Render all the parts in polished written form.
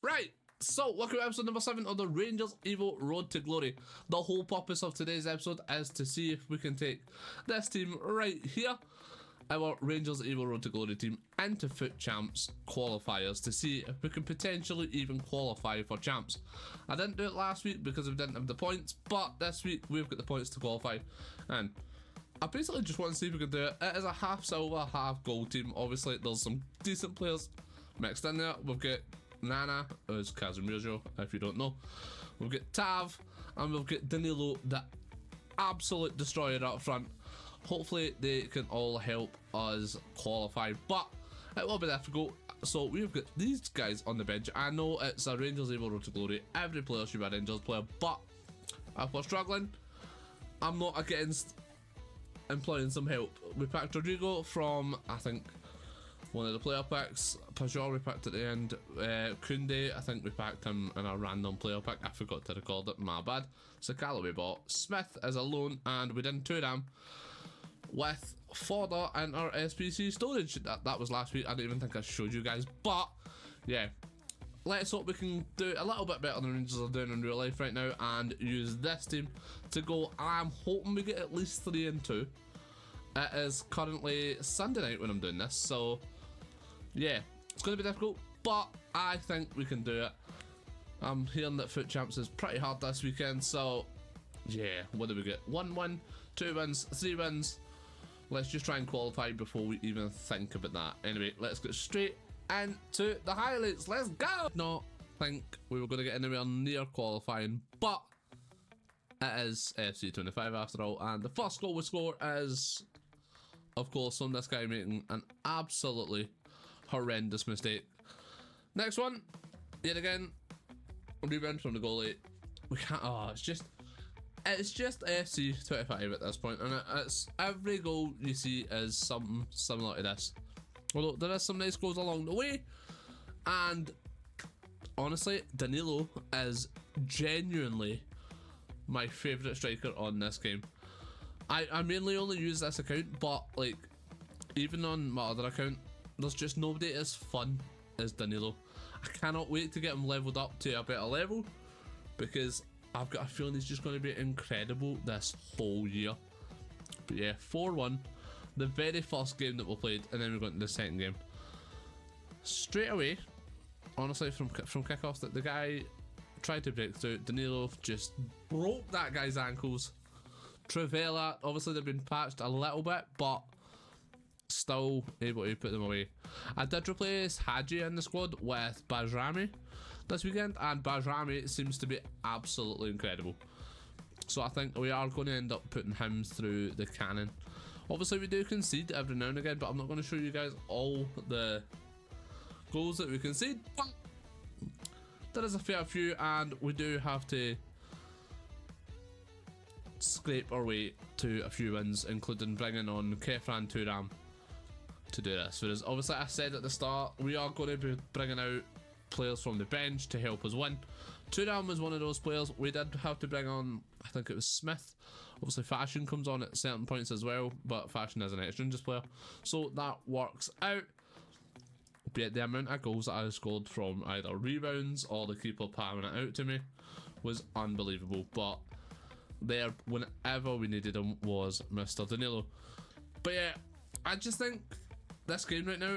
Right, so welcome to episode number 7 of the Rangers Evo Road to Glory. The whole purpose of today's episode is to see if we can take this team right here, our Rangers Evo Road to Glory team, into FUT Champs qualifiers to see if we can potentially even qualify for Champs. I didn't do it last week because we didn't have the points, but this week we've got the points to qualify, and I basically just want to see if we can do it. It is a half silver, half gold team. Obviously there's some decent players mixed in there. We've got Nana, as Casemiro, if you don't know. We've got Tav, and we've got Danilo, the absolute destroyer up front. Hopefully they can all help us qualify, but it will be difficult. So we've got these guys on the bench. I know it's a Rangers Evo Road to Glory. Every player should be a Rangers player, but if we're struggling, I'm not against employing some help. We picked Rodrigo from, I think, one of the player picks. Pajor we picked at the end. Koundé, I think we packed him in a random player pick. I forgot to record it, my bad. Sakala we bought. Smith is a loan, and we didn't Turam with Fodder and our SPC storage. That was last week. I don't even think I showed you guys, but yeah. Let's hope we can do a little bit better than Rangers are doing in real life right now and use this team to go. I'm hoping we get at least 3 and 2. It is currently Sunday night when I'm doing this, so yeah, it's going to be difficult, but I think we can do it. I'm hearing that FUT Champs is pretty hard this weekend, so yeah, what do we get? 1 win, 2 wins, 3 wins. Let's just try and qualify before we even think about that. Anyway, let's get straight into the highlights. Let's go! Not think we were going to get anywhere near qualifying, but it is FC25 after all, and the first goal we score is, of course, from this guy making an absolutely horrendous mistake. Next one, yet again, rebound from the goalie. We can't. Oh, it's just FC25 at this point, and it's every goal you see is something similar to this. Although there is some nice goals along the way, and honestly, Danilo is genuinely my favourite striker on this game. I mainly only use this account, but like even on my other account, there's just nobody as fun as Danilo. I cannot wait to get him leveled up to a better level, because I've got a feeling he's just going to be incredible this whole year. But yeah, 4-1, the very first game that we played, and then we got into the second game. Straight away, honestly, from kickoffs, that the guy tried to break through. Danilo just broke that guy's ankles. Trivela, obviously they've been patched a little bit, but still able to put them away. I did replace Hadji in the squad with Bajrami this weekend, and Bajrami seems to be absolutely incredible. So I think we are going to end up putting him through the cannon. Obviously we do concede every now and again, but I'm not going to show you guys all the goals that we concede, but there is a fair few, and we do have to scrape our way to a few wins, including bringing on Kefran Turam to do this. Whereas obviously I said at the start, we are going to be bringing out players from the bench to help us win. Turam was one of those players. We did have to bring on, I think it was Smith. Obviously Fashion comes on at certain points as well, but Fashion is an ex-Rangers player, so that works out. But yeah, the amount of goals that I scored from either rebounds or the keeper palming it out to me was unbelievable. But there, whenever we needed him, was Mr. Danilo. But yeah, I just think this game right now,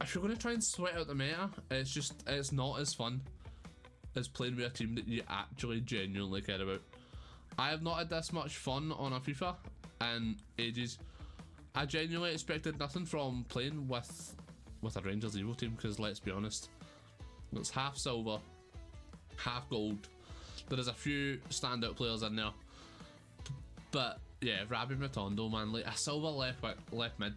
if you're going to try and sweat out the meta, it's not as fun as playing with a team that you actually genuinely care about. I have not had this much fun on a FIFA in ages. I genuinely expected nothing from playing with a Rangers Evo team, because let's be honest, it's half silver, half gold. There is a few standout players in there, but yeah, Rabbi Matondo, man, like a silver left mid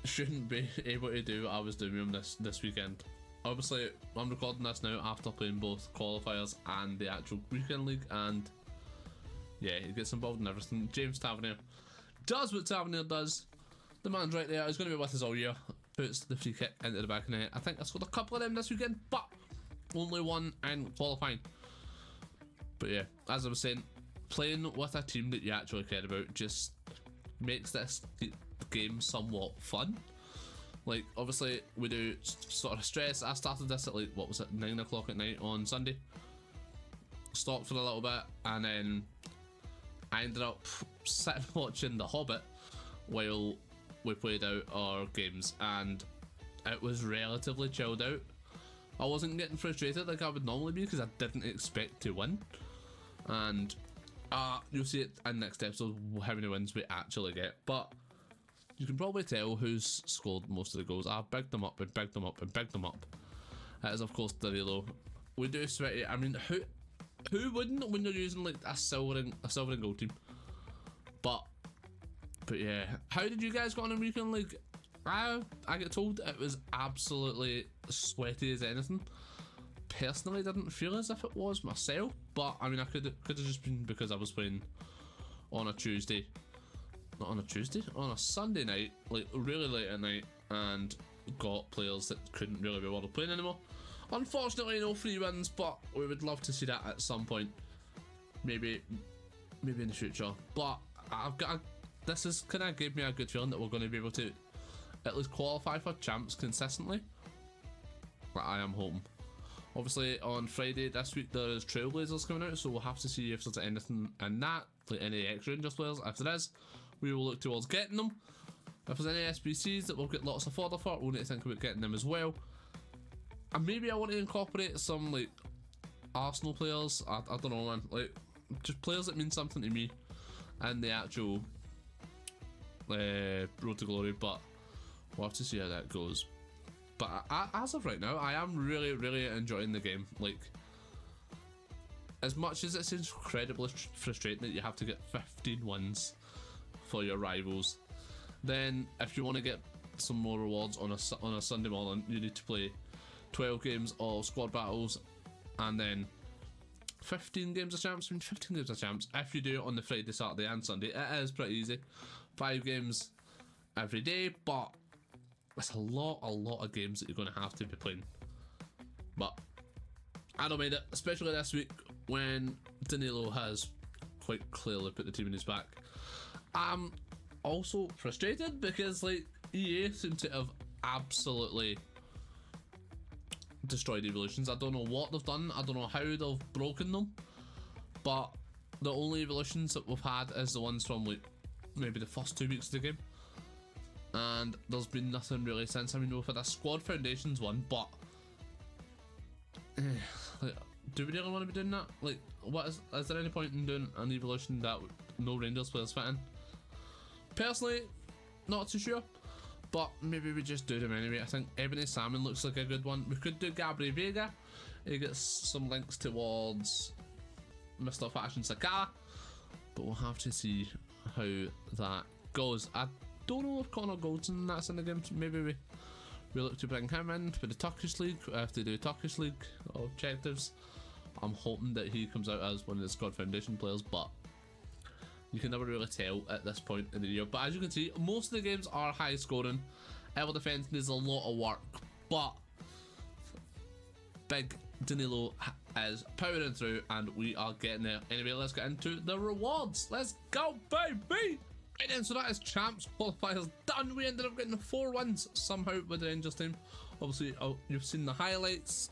shouldn't be able to do what I was doing with him this weekend. Obviously, I'm recording this now after playing both qualifiers and the actual weekend league, and yeah, he gets involved in everything. James Tavernier does what Tavernier does. The man's right there. He's going to be with us all year. Puts the free kick into the back of the net. I think I scored a couple of them this weekend, but only one in qualifying. But yeah, as I was saying, playing with a team that you actually care about just makes this game somewhat fun. Like, obviously, we do sort of stress. I started this at like, what was it, 9 o'clock at night on Sunday. Stopped for a little bit, and then I ended up sitting watching The Hobbit while we played out our games, and it was relatively chilled out. I wasn't getting frustrated like I would normally be because I didn't expect to win. And you'll see it in the next episode how many wins we actually get. But you can probably tell who's scored most of the goals. I've bigged them up and bigged them up and bigged them up. That is of course Danilo. We do sweaty. I mean, who wouldn't when you're using like a silver and gold team? But yeah, how did you guys go on a weekend? Like, I get told it was absolutely sweaty as anything. Personally, didn't feel as if it was myself, but I mean, I could have just been because I was playing on a Tuesday, not on a Tuesday, on a Sunday night, like really late at night, and got players that couldn't really be bothered playing anymore. Unfortunately, no free wins, but we would love to see that at some point, maybe in the future. But this is kind of gave me a good feeling that we're going to be able to at least qualify for champs consistently. But I am hoping. Obviously, on Friday this week there is Trailblazers coming out, so we'll have to see if there's anything in that, like any ex-Rangers players. If there is, we will look towards getting them. If there's any SBCs that we'll get lots of fodder for, we'll need to think about getting them as well. And maybe I want to incorporate some like Arsenal players. I don't know, man. Like just players that mean something to me and the actual Road to Glory. But we'll have to see how that goes. But as of right now, I am really enjoying the game. Like, as much as it's incredibly frustrating that you have to get 15 wins for your rivals, then if you want to get some more rewards on a Sunday morning, you need to play 12 games of squad battles and then 15 games of champs. I mean, 15 games of champs. If you do it on the Friday, Saturday and Sunday, it is pretty easy. 5 games every day, but it's a lot of games that you're going to have to be playing. But I don't mind it, especially this week when Danilo has quite clearly put the team in his back. I'm also frustrated because like EA seem to have absolutely destroyed evolutions. I don't know what they've done, I don't know how they've broken them, but the only evolutions that we've had is the ones from like maybe the first 2 weeks of the game, and there's been nothing really since. I mean, we've had a squad foundations one, but like, do we really want to be doing that? Like, what is there any point in doing an evolution that no Rangers players fit in? Personally, not too sure, but maybe we just do them anyway. I think Ebony Salmon looks like a good one. We could do Gabriel Vega. He gets some links towards Mr. Fashion Sakala, but we'll have to see how that goes. I don't know if Connor Goldson that's in the game, so maybe we look to bring him in for the Turkish League. We have to do Turkish League objectives. I'm hoping that he comes out as one of the squad foundation players, but you can never really tell at this point in the year. But as you can see, most of the games are high scoring. Ever defense needs a lot of work, but big Danilo is powering through and we are getting there. Anyway, let's get into the rewards. Let's go, baby! Right then, so that is champs qualifiers done. We ended up getting 4 wins somehow with the Rangers team. Obviously, you've seen the highlights.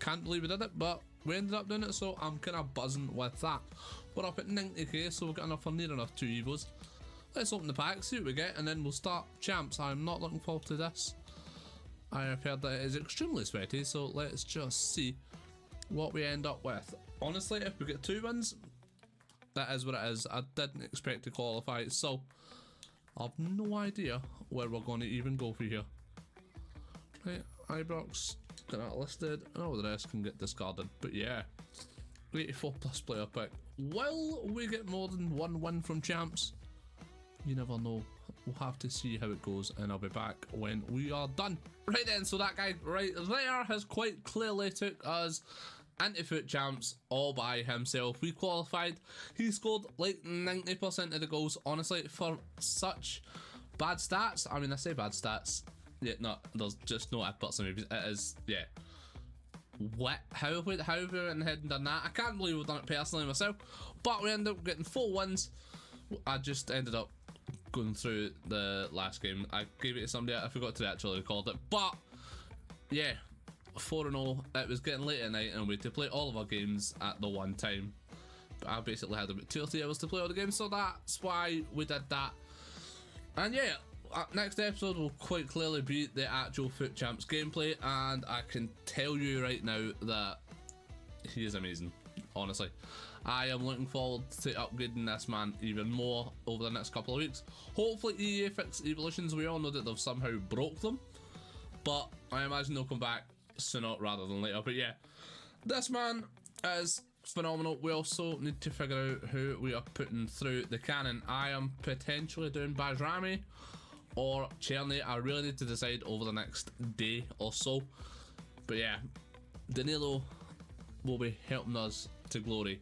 Can't believe we did it, but we ended up doing it, so I'm kind of buzzing with that. We're up at 90k, so we've got enough for near enough 2 Evos. Let's open the pack, see what we get, and then we'll start champs. I'm not looking forward to this. I have heard that it is extremely sweaty, so let's just see what we end up with. Honestly, if we get 2 wins, that is what it is. I didn't expect to qualify, so I've no idea where we're going to even go for here. Right, Ibrox, got that listed, and all the rest can get discarded. But yeah, 84 plus player pick. Will we get more than 1 win from champs? You never know. We'll have to see how it goes, and I'll be back when we are done. Right then, so that guy right there has quite clearly took us into foot champs all by himself. We qualified. He scored like 90% of the goals. Honestly, for such bad stats, I mean, I say bad stats. Yeah, no, there's just no efforts in movies. It is, yeah. What? How have we went ahead and done that? I can't believe we've done it personally myself, but we ended up getting 4 wins. I just ended up going through the last game. I gave it to somebody, I forgot to actually record it, but yeah, 4-0. It was getting late at night and we had to play all of our games at the one time. But I basically had about 2 or 3 hours to play all the games, so that's why we did that. And yeah, next episode will quite clearly be the actual Foot Champs gameplay, and I can tell you right now that he is amazing, honestly. I am looking forward to upgrading this man even more over the next couple of weeks. Hopefully EA fix evolutions. We all know that they've somehow broke them, but I imagine they'll come back sooner rather than later. But yeah, this man is phenomenal. We also need to figure out who we are putting through the cannon. I am potentially doing Bajrami or Cherny. I really need to decide over the next day or so. But yeah, Danilo will be helping us to glory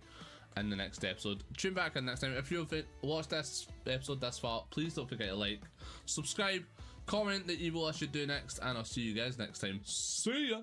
in the next episode. Tune back in next time. If you've watched this episode this far, please don't forget to like, subscribe, comment the Evo I should do next, and I'll see you guys next time. See ya!